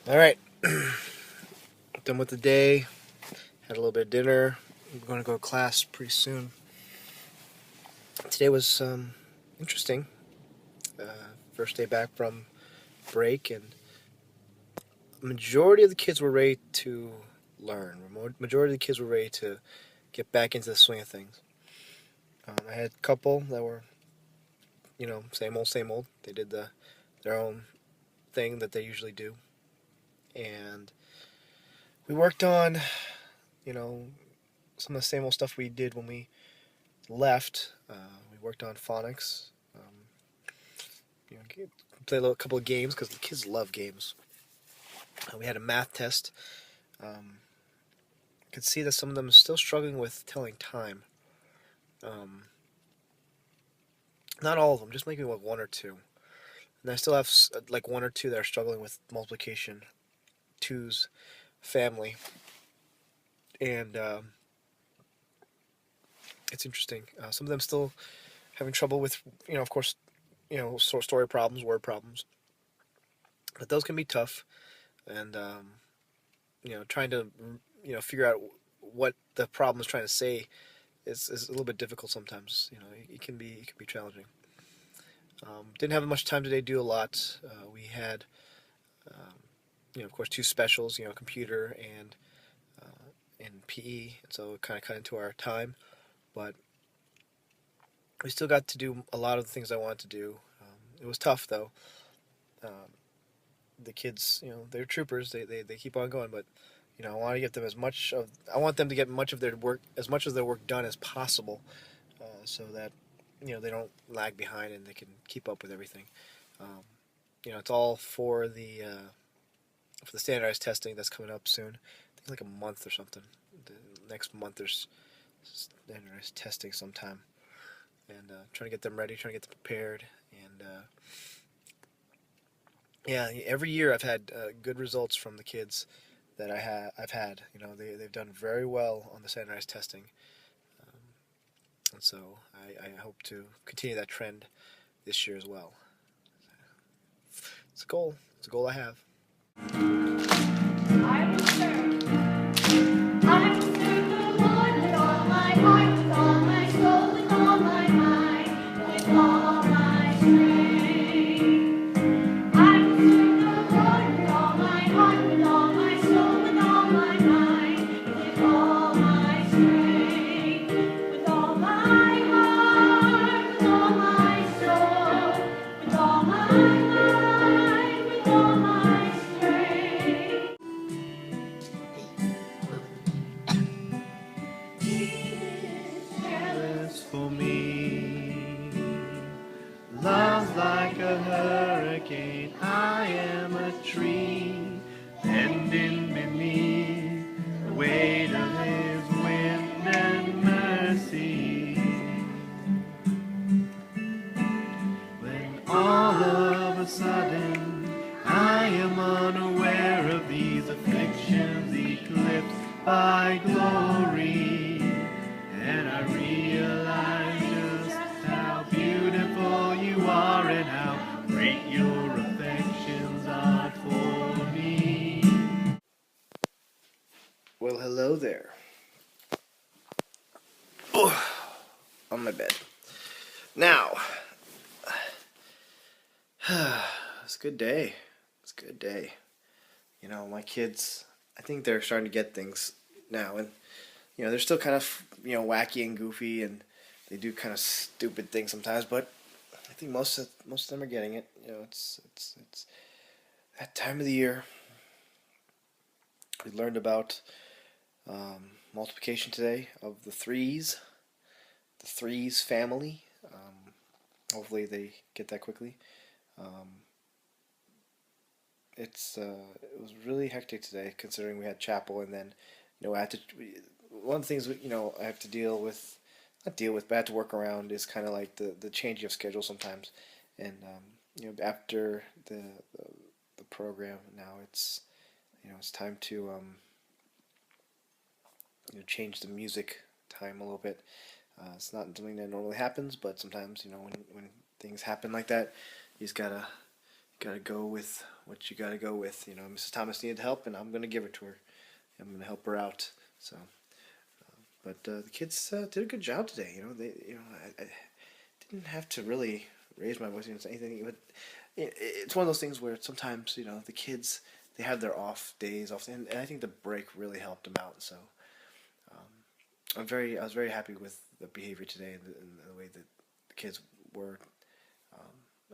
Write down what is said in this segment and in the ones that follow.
All right, done with the day. Had a little bit of dinner. I'm going to go to class pretty soon. Today was interesting. First day back from break, and majority of the kids were ready to learn. Majority of the kids were ready to get back into the swing of things. I had a couple that were, same old, same old. They did their own thing that they usually do, and we worked on, you know, some of the same old stuff we did when we left. We worked on phonics. You know, play couple of games because the kids love games. We had a math test. Could see that some of them are still struggling with telling time. Um, Not all of them, just maybe like one or two. And I still have like one or two that are struggling with multiplication, twos, family, and it's interesting. Some of them still having trouble with, of course, story problems, word problems, but those can be tough. And trying to figure out what the problem is trying to say is a little bit difficult sometimes. It can be challenging. Didn't have much time today to do a lot. We had um, of course, two specials. Computer and PE, and so it kind of cut into our time. But we still got to do a lot of the things I wanted to do. It was tough though. Um, the kids, they're troopers. They keep on going, but I want to get them as much of. I want them to get much of their work, as much of their work done as possible, so that they don't lag behind and they can keep up with everything. Um, it's all for the standardized testing that's coming up soon. I think like a month or something. The next month there's standardized testing sometime, and trying to get them ready, trying to get them prepared, and yeah, every year I've had good results from the kids that I've had. They've done very well on the standardized testing, um, and so I hope to continue that trend this year as well. It's a goal. It's a goal I have. I will serve the Lord with all my heart, with all my soul, with all my mind, with all my strength. I will serve the Lord with all my heart, with all my soul, with all my mind, with all my strength, with all my heart, with all my soul, with all my mind, with all my strength. Jealous for me, love's like a hurricane. I am a tree, bending beneath the weight of his wind and mercy. When all of a sudden I am unaware of these afflictions eclipsed by glory, and I realize just how beautiful you are and how great your affections are for me. Well, hello there. On my bed. Now, it's a good day. It's a good day. My kids, I think they're starting to get things now, and they're still kind of wacky and goofy, and they do kind of stupid things sometimes. But I think most of them are getting it. It's that time of the year. We learned about multiplication today of the threes family. Hopefully they get that quickly. Um, it was really hectic today considering we had chapel, and then I had to. One of the things I have to deal with, not deal with, but I have to work around is kind of like the changing of schedule sometimes, and after the program now it's time to change the music time a little bit. It's not something that normally happens, but sometimes when things happen like that, you just gotta go with what you got to go with. You know, Mrs. Thomas needed help, and I'm going to give it to her. I'm going to help her out. So, but the kids did a good job today. You know, I didn't have to really raise my voice against anything, but it's one of those things where sometimes the kids, they have their off days off, and I think the break really helped them out. So I was very happy with the behavior today and the way that the kids were.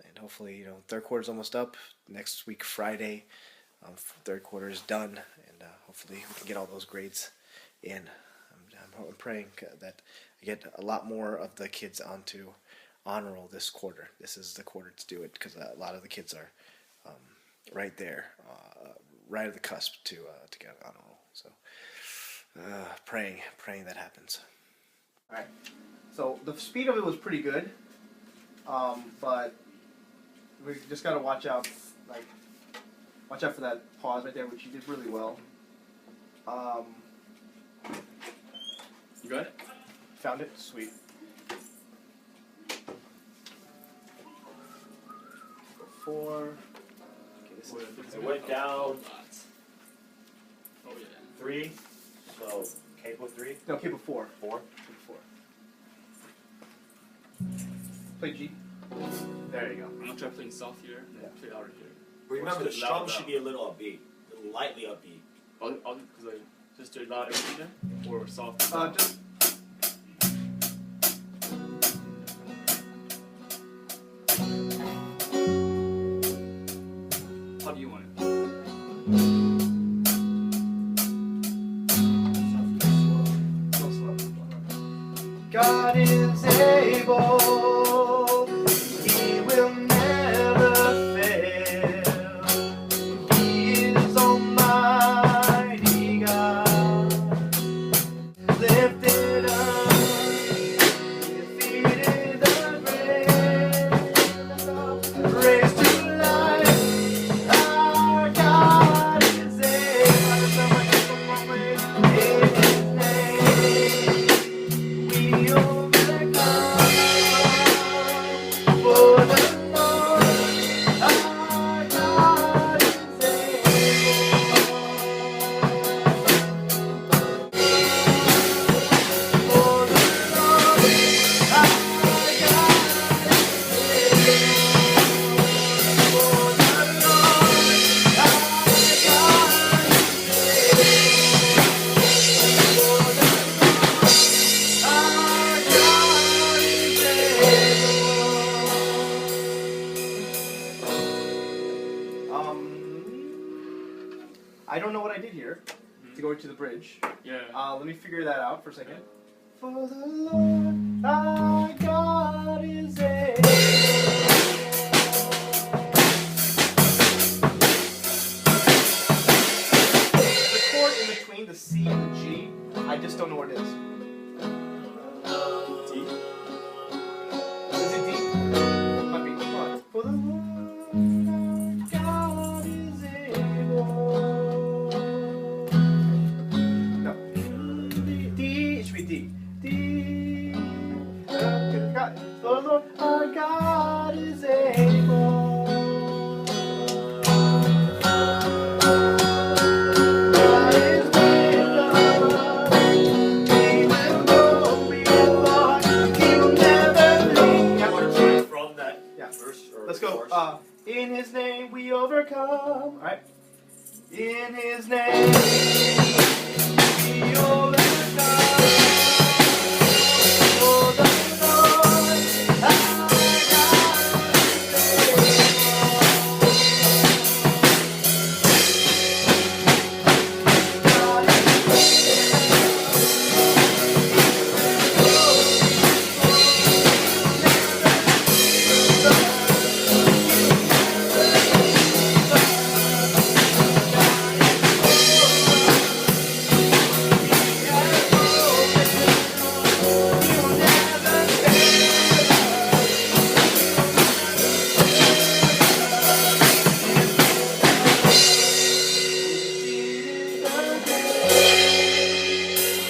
And hopefully, third quarter's almost up. Next week, Friday, third quarter is done, and hopefully we can get all those grades in. I'm praying that I get a lot more of the kids onto honor roll this quarter. This is the quarter to do it, because a lot of the kids are right there, right at the cusp to get on honor roll. So praying that happens. All right. So the speed of it was pretty good, but we just gotta watch out for that pause right there, which you did really well. You got it? Found it? Sweet. 4. Okay, this is It went down Oh yeah. 3, so capo 3, no, cable 4. 4. Cable 4. Play G. There you go. I'm gonna try playing soft here, and then play louder here. Remember, the Loud, strum loud. should be a little upbeat, lightly upbeat. Because I just do loud everything or soft. Just. How do you want it? Slow, slow. God is able, He will never fail. He is Almighty God, lifted up, defeated the grave, raised to life. Our God is able. In His name we overcome. For the Lord our God is able. For the Lord our God is able. For the Lord our I don't know what I did here to go to the bridge. Yeah. Let me figure that out for a second. For the Lord our God is able. The chord in between the C and the G, I just don't know what it is. D. Is it D? Might be. Come on. For the Lord our God is able. No. D. It should be D. D. Okay, got it. For the Lord our God is able. God is with us. He will go before. He will never leave. Yeah, Want to sure. try from that Yeah. verse or Let's go. chorus? In His name we overcome. All right. In His name we overcome. For the Lord our God is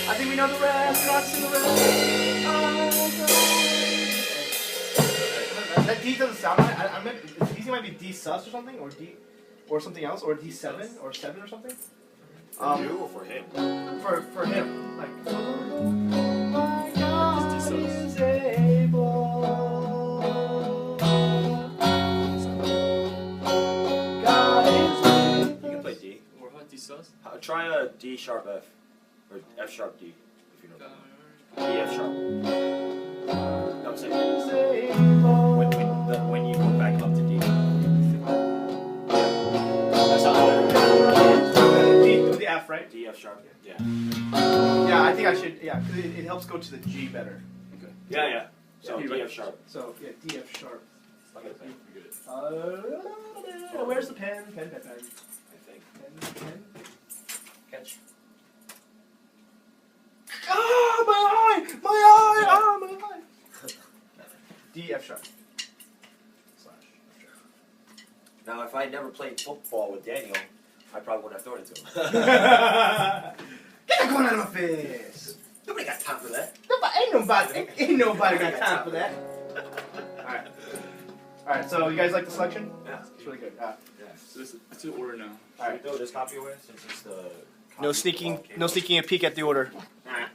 I think we know the rest. Not sing the rest. That D doesn't sound right. I meant D might be D sus or something, or D. or something else, or D7 or 7 or something. For you or for him? For him, like. Just D sus. is able. God is You can play D. Or how D sus? Try a D sharp F. Or F sharp D, if you know that. D F sharp. No, I'm saying when you go back up to D. That's how D, the F, right? D F sharp. Yeah. Yeah, I think I should. Yeah, because it helps go to the G better. Okay. Yeah. So Yeah, D right. F sharp. So yeah, D F sharp. Okay, Good. Where's the pen? Pen. I think. Pen. Catch. Ah, my eye! My eye! Ah, my eye! D F sharp. Slash F sharp. Now, if I had never played football with Daniel, I probably wouldn't have thrown it to him. Get that going out of my face! Nobody got time for that. Ain't nobody got time for that. Alright, so you guys like the selection? Yeah. It's really good. Yeah. So it's in order now. Should we throw this copy away since it's the No copy sneaking, of all no cables? sneaking a peek at the order. Alright.